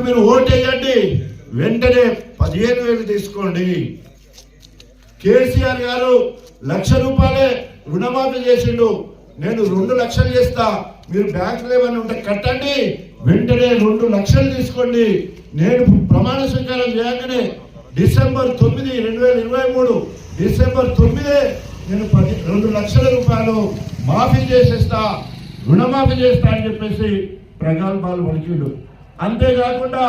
మీరు ఓటేయండి, వెంటనే 15,000 తీసుకోండి. కేసీఆర్ గారు 1,00,000 రూపాయలే రుణమాఫీ చేసిండు. నేను 2 లక్షలు చేస్తా, మీరు బ్యాంకులో ఏమైనా ఉంటే కట్టండి, వెంటనే 2 లక్షలు తీసుకోండి. నేను ప్రమాణ స్వీకారం చేయగానే డిసెంబర్ 9, 2023 డిసెంబర్ 9 నేను 2 లక్షల రూపాయలు మాఫీ చేసేస్తా, రుణమాఫీ చేస్తా అని చెప్పేసి ప్రగల్భాలు పలికిండు. అంతేకాకుండా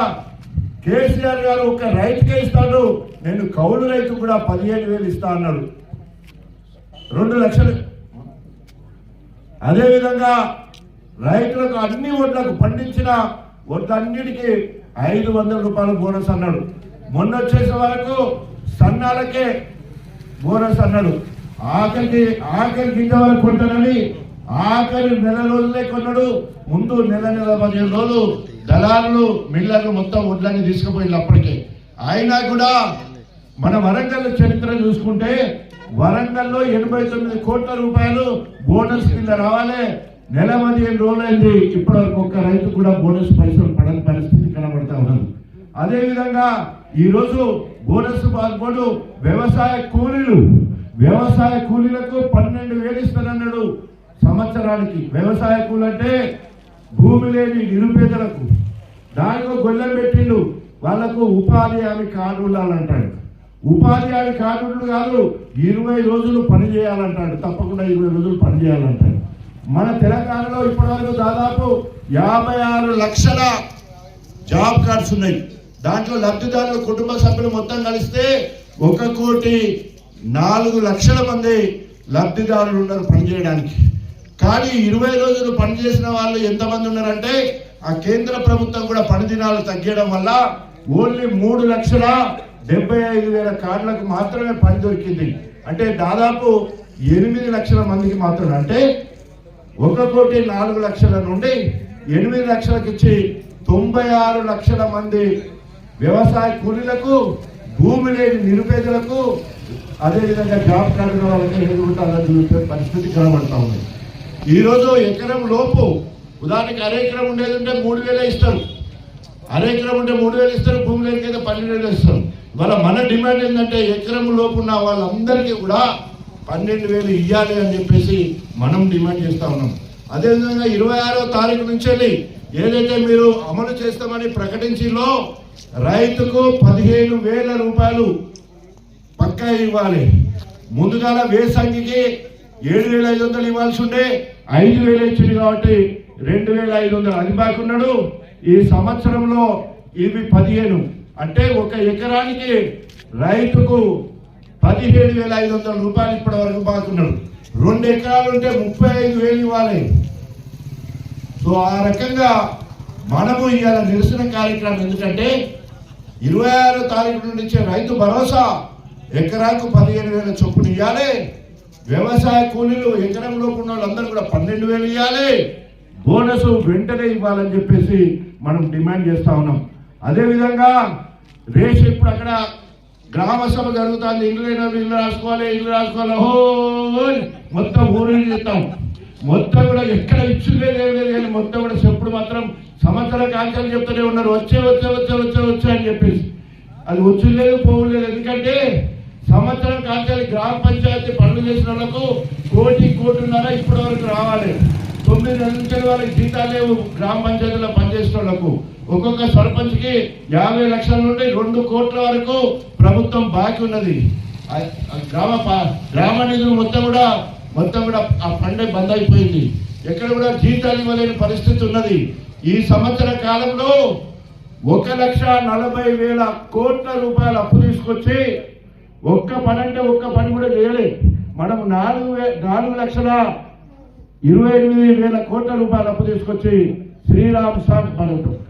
కేసీఆర్ గారు ఒక రైతుకే ఇస్తాడు, నేను కౌలు రైతు కూడా 15,000 ఇస్తా అన్నాడు, 2 లక్షలు. అదేవిధంగా రైతులకు అన్ని వడ్లకు పండించిన వడ్లన్నిటికీ 500 రూపాయలు బోనస్ అన్నాడు. మొన్న వచ్చేసే వరకు సన్నాలకే బోనస్ అన్నాడు. ఆఖరి గింజ వరకు కొంటానని ఆఖరి నెల రోజులే కొన్నాడు. ముందు నెల 15 రోజులు దళారులు మిల్లర్లు మొత్తం వడ్లన్నీ తీసుకుపోయింది అప్పటికే. అయినా కూడా మన వరంగల్ చరిత్ర చూసుకుంటే వరంగల్లో 89 కోట్ల రూపాయలు బోనస్ కింద రావాలి. నెల 15 రోజులైంది, ఇప్పటివరకు ఒక్క రైతు కూడా బోనస్ పైసలు పడని పరిస్థితి కనబడతా ఉన్నది. అదేవిధంగా ఈరోజు బోనస్ పాల్గొడు వ్యవసాయ కూలీలకు 12,000 ఇస్తానన్నాడు సంవత్సరానికి. వ్యవసాయ కూలి అంటే భూమి లేని నిరుపేదలకు, దానిలో గొల్లెం పెట్టిండు, వాళ్లకు ఉపాధి హామీ కార్డులు అంటాడు. ఉపాధి హామీ కార్డులు కాదు, 20 రోజులు పని చేయాలంటాడు, తప్పకుండా 20 రోజులు పని చేయాలంటాడు. మన తెలంగాణలో ఇప్పటివరకు దాదాపు 56 లక్షల జాబ్ కార్డ్స్ ఉన్నాయి. దాంట్లో లబ్ధిదారుల కుటుంబ సభ్యులు మొత్తం కలిస్తే 1,04,00,000 మంది లబ్ధిదారులు ఉన్నారు పనిచేయడానికి. కానీ 20 రోజులు పనిచేసిన వాళ్ళు ఎంతమంది ఉన్నారంటే, ఆ కేంద్ర ప్రభుత్వం కూడా పని దినాలు తగ్గడం వల్ల ఓన్లీ 3,75,000 కార్డులకు మాత్రమే పని దొరికింది. అంటే దాదాపు 8 లక్షల మందికి మాత్రమే. అంటే 1,04,00,000 నుండి 8 లక్షలకు ఇచ్చి 96 లక్షల మంది వ్యవసాయ కూలీలకు, భూమి లేని నిరుపేదలకు, అదేవిధంగా జాబ్ కార్డు వాళ్ళకి ఎదుగుతారని చూసే పరిస్థితి కనబడతా ఉంది. ఈరోజు ఎకరం లోపు, ఉదాహరణకి అరెకరం ఉండేది ఉంటే 3,000 ఇస్తారు, అరెకరం ఉంటే 3,000 ఇస్తారు, భూమి లేనికైతే 12,000 ఇస్తారు. ఇవాళ మన డిమాండ్ ఏంటంటే ఎకరం లోపు ఉన్న వాళ్ళందరికీ కూడా 12,000 ఇవ్వాలి అని చెప్పేసి మనం డిమాండ్ చేస్తా ఉన్నాం. అదేవిధంగా 26వ తారీఖు నుంచి ఏదైతే మీరు అమలు చేస్తామని ప్రకటించిందో రైతుకు 15,000 రూపాయలు పక్కా ఇవ్వాలి. ముందుగాల వేసంగికి 7,500 ఇవ్వాల్సి ఉండే 5,000 ఇచ్చింది కాబట్టి 2,500 అది బాకున్నాడు. ఈ సంవత్సరంలో ఇవి 15, అంటే ఒక ఎకరానికి రైతుకు 17,500 రూపాయలు ఇప్పటి వరకు బాకున్నాడు. 2 ఎకరాలు ఉంటే 35,000 ఇవ్వాలి. సో ఆ రకంగా మనము ఇవాళ నిరసన కార్యక్రమం, ఎందుకంటే 26వ తారీఖు నుండి ఇచ్చే రైతు భరోసా ఎకరాకు 15,000 చొప్పున ఇవ్వాలి. వ్యవసాయ కూలీలు ఎకరం లోపు ఉన్న వాళ్ళందరూ కూడా 12,000 ఇవ్వాలి. బోనస్ వెంటనే ఇవ్వాలని చెప్పేసి మనం డిమాండ్ చేస్తా ఉన్నాం. అదేవిధంగా రేషన్ ఇప్పుడు అక్కడ గ్రామ సభ జరుగుతుంది, ఇల్లు రాసుకోవాలి ఓహో మొత్తం ఊరు చెప్తాం, మొత్తం కూడా ఎక్కడ ఇచ్చులేదు కానీ మొత్తం కూడా చెప్పుడు మాత్రం సంవత్సర కాంక్షలు చెప్తూనే ఉన్నారు, వచ్చే అని చెప్పేసి. అది వచ్చులేదు పోలేదు. ఎందుకంటే సంవత్సరం కాంక్షలు గ్రామ పంచాయతీ పనులు చేసిన వాళ్ళకు 1,00,00,000 ఇప్పటి వరకు రావాలి. 9 నెలల నుంచి వాళ్ళకి జీతాలు లేవు. గ్రామ పంచాయతీలో పనిచేసిన వాళ్ళకు ఒక్కొక్క సర్పంచ్కి 50 లక్షల నుండి 2 కోట్ల వరకు ప్రభుత్వం బాకీ ఉన్నది. గ్రామ నిధులు మొత్తం కూడా ఆ ఫండ్ బంద్ అయిపోయింది. ఎక్కడ కూడా జీతాలు ఇవ్వలేని పరిస్థితి ఉన్నది. ఈ సంవత్సర కాలంలో 1,40,000 కోట్ల రూపాయలు అప్పు తీసుకొచ్చి ఒక్క పని కూడా చేయలేదు. మనం 4,28,000 కోట్ల రూపాయలు అప్పు తీసుకొచ్చి శ్రీరామ్ సాగ్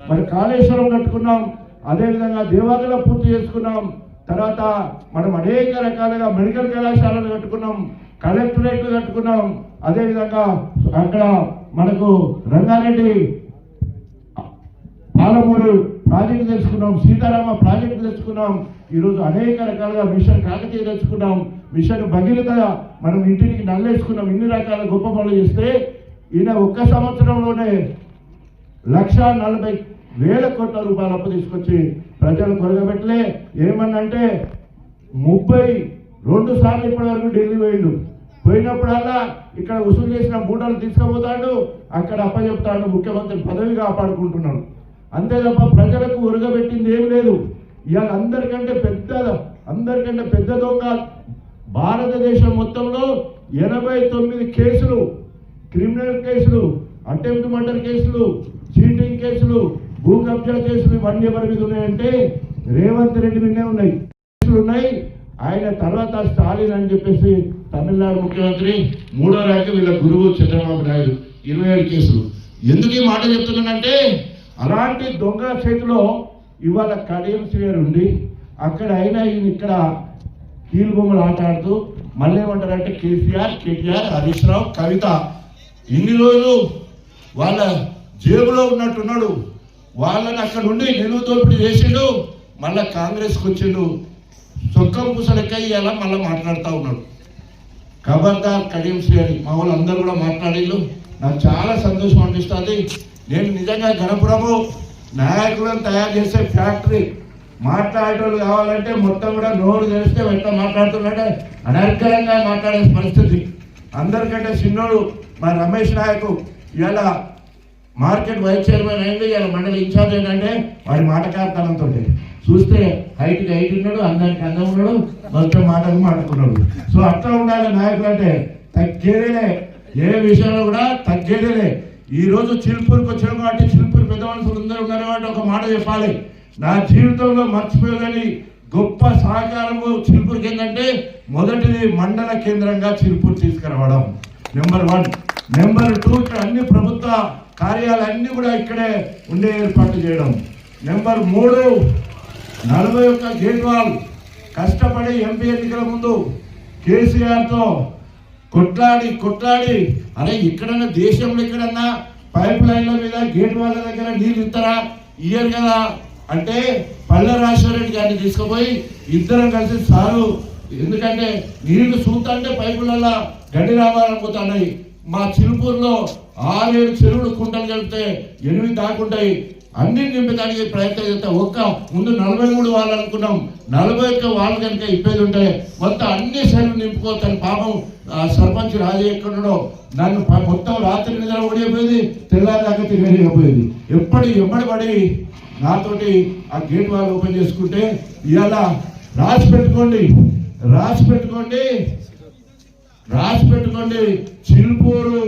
మరి కాళేశ్వరం కట్టుకున్నాం, అదేవిధంగా దేవాలయాలు పూర్తి చేసుకున్నాం. తర్వాత మనం అనేక రకాలుగా మెడికల్ కళాశాలలు కట్టుకున్నాం, కలెక్టరేట్లు కట్టుకున్నాం. అదేవిధంగా అక్కడ మనకు రంగారెడ్డి పాలమూరు ప్రాజెక్టు తెచ్చుకున్నాం, సీతారామ ప్రాజెక్టు తెచ్చుకున్నాం. ఈరోజు అనేక రకాలుగా మిషన్ కాకతీయ తెచ్చుకున్నాం, మిషన్ భగీరథ మనం ఇంటికి నల్లేసుకున్నాం. ఇన్ని రకాల గొప్ప పనులు చేస్తే ఈయన ఒక్క సంవత్సరంలోనే 1,40,000 వేల కోట్ల రూపాయలు అప్పు తీసుకొచ్చి ప్రజలు కొరగబెట్టలే. ఏమన్నంటే 32 సార్లు ఇప్పటి వరకు ఢిల్లీ పోయినప్పుడల్లా ఇక్కడ వసూలు చేసిన మూటలు తీసుకుపోతాడు, అక్కడ అప్పచెప్తాడు, ముఖ్యమంత్రి పదవి కాపాడుకుంటున్నాడు. అంతే తప్ప ప్రజలకు ఉరగబెట్టింది ఏమి లేదు. ఇవాళ అందరికంటే పెద్ద దొంగ భారతదేశం మొత్తంలో 89 కేసులు, క్రిమినల్ కేసులు, అటెంప్ట్ మర్డర్ కేసులు, చీటింగ్ కేసులు, భూ కబ్జా కేసులు ఇవన్నీ ఎవరి మీద ఉన్నాయంటే రేవంత్ రెడ్డి మీదే ఉన్నాయి. కేసులు ఉన్నాయి. ఆయన తర్వాత స్టాలిన్ అని చెప్పేసి తమిళనాడు ముఖ్యమంత్రి 3వ ర్యాంకు, వీళ్ళ గురువు చంద్రబాబు నాయుడు 27 కేసులు. ఎందుకు ఈ మాట చెప్తున్నానంటే అలాంటి దొంగ చేతిలో ఇవాళ కడియం శ్రీగారు ఉండి అక్కడ అయినా ఈయన ఇక్కడ కీలుబొమ్మలు ఆటాడుతూ మళ్ళీ ఏమంటారంటే కేసీఆర్, కేటీఆర్, హరీష్ రావు, కవిత ఇన్ని రోజులు వాళ్ళ జేబులో ఉన్నట్టున్నాడు. వాళ్ళని అక్కడ ఉండి నిలువు దోపిడీ చేసిండు, మళ్ళా కాంగ్రెస్కి వచ్చిండు. సొక్కం పూసలెక్క ఇవాళ మళ్ళీ మాట్లాడుతూ ఉన్నాడు. ఖబర్దార్ కడియం శ్రీగారి మా వాళ్ళు అందరూ కూడా మాట్లాడిళ్ళు. నాకు చాలా సంతోషం అనిపిస్తుంది. నేను నిజంగా గణపురము నాయకులను తయారు చేసే ఫ్యాక్టరీ. మాట్లాడేటోళ్ళు కావాలంటే మొత్తం కూడా నోరు తెలిస్తే వెంట మాట్లాడుతున్నాడే అనర్గళంగా మాట్లాడే పరిస్థితి. అందరికంటే చిన్నోడు మా రమేష్ నాయకు ఇవాళ మార్కెట్ వైస్ చైర్మన్ అయింది. ఇవాళ మండలి ఇన్ఛార్జ్ ఏంటంటే వాడి మాటకార్తనంతో చూస్తే హైట్కి హైట్ ఉన్నాడు, అందరికి అందం ఉన్నాడు, మొత్తం మాటకున్నాడు. సో అట్లా ఉండాలి నాయకులు అంటే. తగ్గేదేలే, ఏ విషయంలో కూడా తగ్గేదేలే. ఈ రోజు చిలుపూరుకి వచ్చాం కాబట్టి చిలుపూరు పెద్ద మనుషులు అందరూ ఉన్నారు కాబట్టి ఒక మాట చెప్పాలి. నా జీవితంలో మర్చిపోయేదని గొప్ప సహకారము చిలుపూరుకి ఏంటంటే మొదటిది మండల కేంద్రంగా చిలుపూరు తీసుకురావడం నెంబర్ 1. నెంబర్ 2 ఇక్కడ అన్ని ప్రభుత్వ కార్యాలన్నీ కూడా ఇక్కడే ఉండే ఏర్పాటు చేయడం. నెంబర్ 3 41 గేట్ వాల్ కష్టపడి ఎంపీ ఎన్నికల ముందు కేసీఆర్తో కొట్లాడి అరే ఇక్కడన్నా దేశంలో ఎక్కడన్నా పైప్ లైన్ల మీద గేట్ వాళ్ళ దగ్గర నీళ్ళు ఇస్తారా, ఇయ్యరు కదా అంటే పల్లె రాజశేఖర గారిని తీసుకుపోయి ఇద్దరం కలిసి సారు, ఎందుకంటే నీళ్లు చూస్తుంటే పైపులలో గడ్డి రావాలని పోతున్నాయి. మా చిలుపూరులో 6-7 చెరువులు కుంటలు కలిపితే 8 దాకుంటాయి. అన్ని నింపడానికి ప్రయత్నం చేస్తా. ముందు 43 వాళ్ళు అనుకున్నాం, 41 వాళ్ళు కనుక ఇప్పేది ఉంటే మొత్తం అన్ని చెరువులు నింపుకోవచ్చని. పాపం సర్పంచ్ రాజు ఎక్కడున్నాడో నన్ను మొత్తం రాత్రి నిద్ర ఓడిపోయేది, తెల్లారిదాకా తిరగలేకపోయేది. ఎప్పటి పడి నాతోటి ఆ గేట్ వాళ్ళు ఓపెన్ చేసుకుంటే ఇవాళ రాసి పెట్టుకోండి చిలుపూరు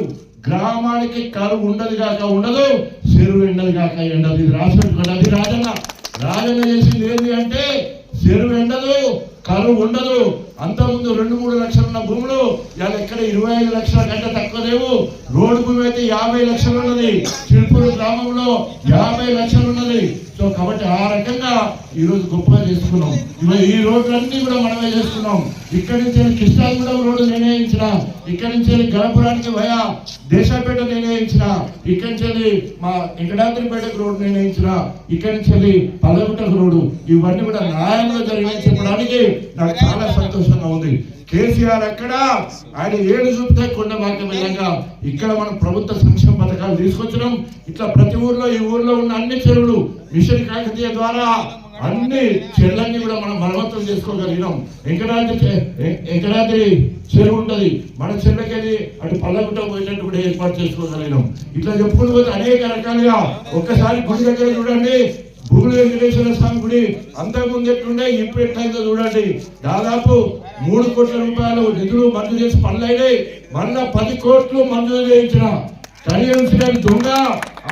గ్రామానికి కరువు ఉండదు కాక ఉండదు, చెరువు ఎండదు కాక ఎండదు. ఇది రాసి పెట్టుకోండి. అది రాజన్న చేసింది ఏంటి అంటే చెరువు ఎండదు, కరువు ఉండదు. అంతకుముందు 2-3 లక్షలు ఉన్న భూములు ఇవాళ ఎక్కడ 25 లక్షల కంటే తక్కువ లేవు. రోడ్డు భూమి అయితే 50 లక్షలు ఉన్నది, చిలుపూరు గ్రామంలో 50 లక్షలు ఉన్నది. సో కాబట్టి ఆ రకంగా ఈరోజు గొప్పగా చేసుకున్నాం. ఈ రోడ్లన్నీ కూడా మనమే చేసుకున్నాం. ఇక్కడి నుంచి కృష్ణాగూడెం రోడ్డు నేనే వేయించిన, ఇక్కడి నుంచి గణపురానికి వయా దేశాపేట నేనే వేయించిన, ఇక్కడి నుంచి మా వెంకటాద్రిపేటకు రోడ్డు నేనే వేయించిన, ఇక్కడి నుంచి పల్లెగుట్టకు రోడ్డు. ఇవన్నీ కూడా న్యాయంగా జరిగాయని చెప్పడానికి నాకు చాలా సంతోషంగా ఉంది. కేసీఆర్ అక్కడ ఆయన ఏడు చూపితే కొండమాక విధంగా ఇక్కడ మనం ప్రభుత్వ సంక్షేమ పథకాలు తీసుకొచ్చినాం. ఇట్లా ప్రతి ఊర్లో ఈ ఊర్లో ఉన్న అన్ని చెరువులు మిషన్ కాకతీయ ద్వారా అన్ని చెరువులన్నీ కూడా మనం మరమ్మతులు చేసుకోగలిగినాం. వెంకటాద్రి చెరువు ఉంటుంది, మన చెరువులకి అటు పల్లగుట్ట పోయినట్టు కూడా ఏర్పాటు చేసుకోగలిగినాం. ఇట్లా చెప్పుకుంటూ పోతే అనేక రకాలుగా ఒక్కసారి గుడి దగ్గర చూడండి, భూముల వెంకటేశ్వర స్వామి గుడి అంతకుముందు ఎట్లుండే ఇప్పుడు ఎట్లయితే చూడండి. దాదాపు 3 కోట్ల రూపాయలు నిధులు మంజూరు చేసి పనులైనాయి. మళ్ళా 10 కోట్లు మంజూరు చేయించిన కడియం శ్రీగారి దొంగ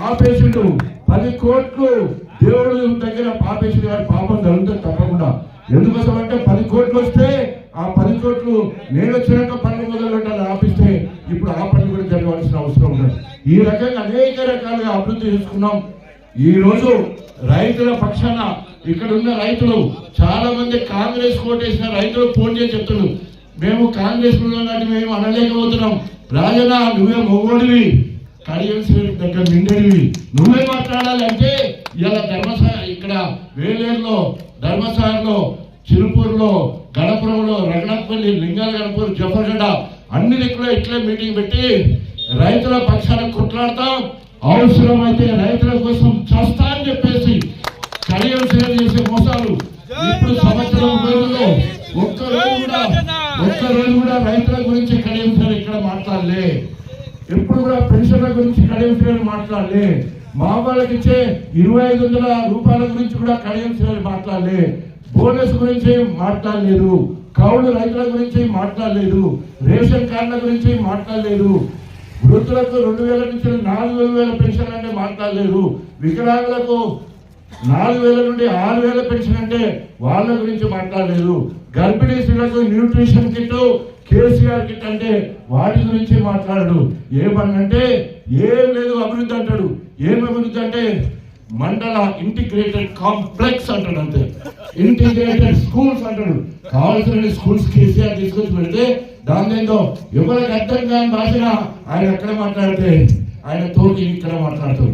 ఆపేసిండు. 10 కోట్లు దేవుడు దగ్గర ఆపేసిన వారి పాపం జరుగుతుంది తప్పకుండా. ఎందుకోసం అంటే 10 కోట్లు వస్తే ఆ 10 కోట్లు నేను వచ్చినాక పనులు మొదలు పెట్టాలి ఆపిస్తే ఇప్పుడు ఆ పనులు కూడా జరగవలసిన అవసరం ఉన్నది. ఈ రకంగా అనేక రకాలుగా అభివృద్ధి చేసుకున్నాం. ఈ రోజు రైతుల పక్షాన ఇక్కడ ఉన్న రైతులు చాలా మంది కాంగ్రెస్ కోటేసిన రైతులు ఫోన్ చేసి చెప్తున్నారు, మేము కాంగ్రెస్ మేము అనలేకపోతున్నాం. రాజనా నువ్వే మొగోడివి, కడియం శ్రీగారి దగ్గర నిండేవి, నువ్వే మాట్లాడాలి అంటే ఇలా ఇక్కడ వేలేరులో, ధర్మసాగర్లో, చిలుపూరులో, గణపురంలో, రఘునాథపల్లి, లింగాల గణపూర్, జఫర్గడ్డ అన్ని దిక్కులో ఇట్లే మీటింగ్ పెట్టి రైతుల పక్షాన కొట్లాడతాం. అవసరమైతే రైతుల కోసం చస్తా అని చెప్పేసి కడియం శ్రేణి చేసే మోసాలు ఇప్పుడు సంవత్సరం రోజుల్లో ఒక్కరోజు కూడా రైతుల గురించి కడియం శ్రేణి ఇక్కడ మాట్లాడలే. ఎప్పుడు కూడా పెన్షన్ల గురించి కడియం శ్రేణి మాట్లాడలే. మా వాళ్ళకి ఇచ్చే 2500 రూపాయల గురించి కూడా కడియం శ్రేణి మాట్లాడలే. బోనస్ గురించి మాట్లాడలేదు. కౌలు రైతుల గురించి మాట్లాడలేదు. రేషన్ కార్డుల గురించి మాట్లాడలేదు. వృద్ధులకు 2000 నుంచి 4000 పెన్షన్ అంటే మాట్లాడలేదు. వికలాంగులకు 4000 నుండి 6000 పెన్షన్ అంటే వాళ్ళ గురించి మాట్లాడలేదు. గర్భిణీ స్త్రీలకు న్యూట్రిషన్ కిట్, కేసీఆర్ కిట్ అంటే వాటి గురించి మాట్లాడడు. ఏమన్నంటే ఏం లేదు అభివృద్ధి అంటాడు. ఏం అభివృద్ధి అంటే మండల ఇంటిగ్రేటెడ్ కాంప్లెక్స్ అంటాడు. అంతే. ఇంటిగ్రేటెడ్ స్కూల్స్ అంటాడు. కావాల్సిన స్కూల్స్ కేసీఆర్ తీసుకొచ్చి పెడితే దానిలో ఎవరికి అర్థం కాని భాష ఆయన ఎక్కడ మాట్లాడితే ఆయన తోటి ఇక్కడ మాట్లాడతాడు.